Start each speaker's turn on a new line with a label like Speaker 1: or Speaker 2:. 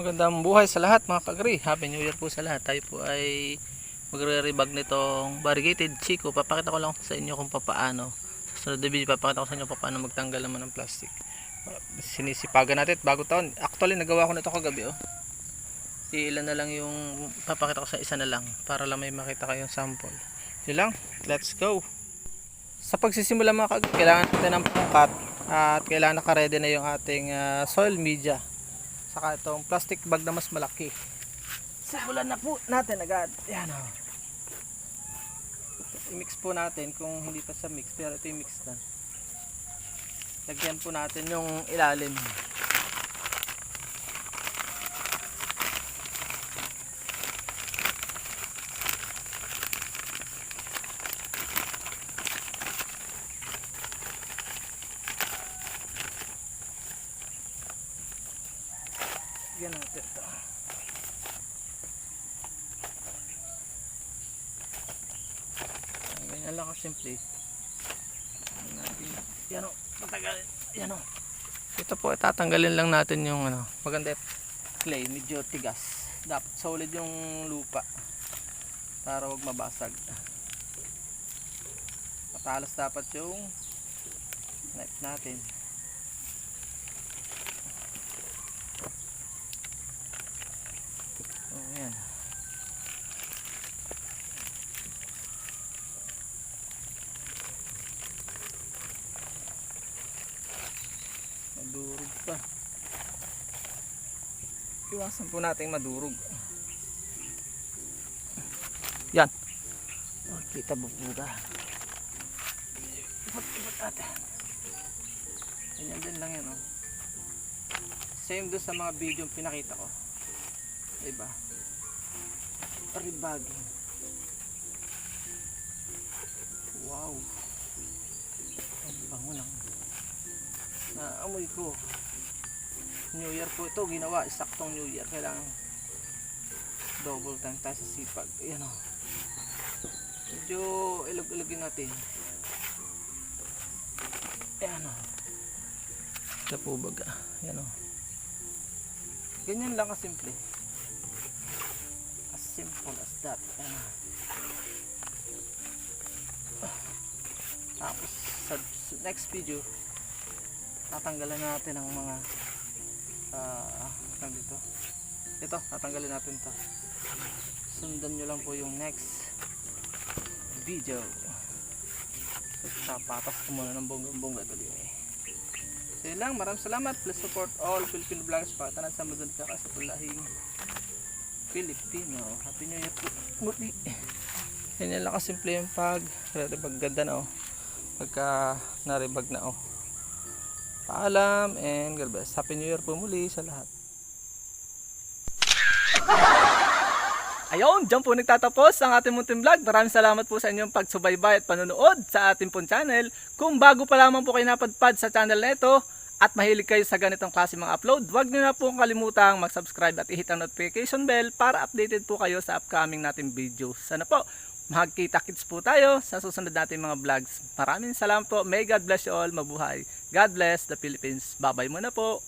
Speaker 1: Magandang buhay sa lahat mga kagri. Happy New Year po sa lahat. Tayo po ay magre-rebag nitong variegated chico. Papakita ko lang sa inyo kung paano. Sa sunod na video papakita ko sa inyo paano magtanggal naman ng plastic. Sinisipagan natin bago taon. Actually nagawa ko nito kagabi oh. Ilan na lang yung papakita ko sa isa na lang para lang may makita kayong sample. Yun lang. Let's go. Sa pagsisimula mga kagri, kailangan natin ng pangkat at kailangan naka-ready na yung ating soil media. Saka itong plastic bag na mas malaki. Simulan na po natin agad. Yan o. I-mix po natin kung hindi pa sa mix. Pero ito yung mix na. Lagyan po natin yung ilalim. Lagyan natin ito. Ganyan lang kasimple. Yan o, matagal. Yan o. Ito po, tatanggalin lang natin yung maganda clay, medyo tigas. Dapat solid yung lupa para huwag mabasag. Matalas dapat yung knife natin. Ayan. Madurog pa. Iwasan po natin madurog. Yan. Oh, kita bubuga. Ipat natin. Ganyan din lang yan oh. Same doon sa mga video yung pinakita ko. Diba? Rebagging. Wow. Ang bango lang. Naamoy ko. New Year po ito. Ginawa. Saktong New Year. Kailangan double time tayo sa sipag. Ayan o. Medyo ilog-ilogin natin. Ayan o. Sa pubaga. Ayan o. Ganyan lang kasimple. As simple as that. Tapos sa next video tatanggalan natin ang mga dito. Ito, tatanggalin natin to. Sundan nyo lang po yung next video. Tapatas ko muna ng bongga ito din eh. So yun lang, maraming salamat. Please support all Filipino vloggers para tanan sa madun ka sa tulahing Filipino. Happy New Year po muli. Yan lang kasimple yung pag-rebag. Ganda na oh. Pagka na-rebag na oh. Paalam and God bless. Happy New Year po muli sa lahat. Ayun, dyan po nagtatapos ang ating munting vlog. Maraming salamat po sa inyong pagsubaybay at panonood sa ating pong channel. Kung bago pa lamang po kayo napadpad sa channel na ito at mahilig kayo sa ganitong klase mga upload, huwag nyo na po kalimutang mag-subscribe at i-hit ang notification bell para updated po kayo sa upcoming nating videos. Sana po magkita-kits po tayo sa susunod nating mga vlogs. Maraming salamat po. May God bless you all. Mabuhay. God bless the Philippines. Bye-bye muna po.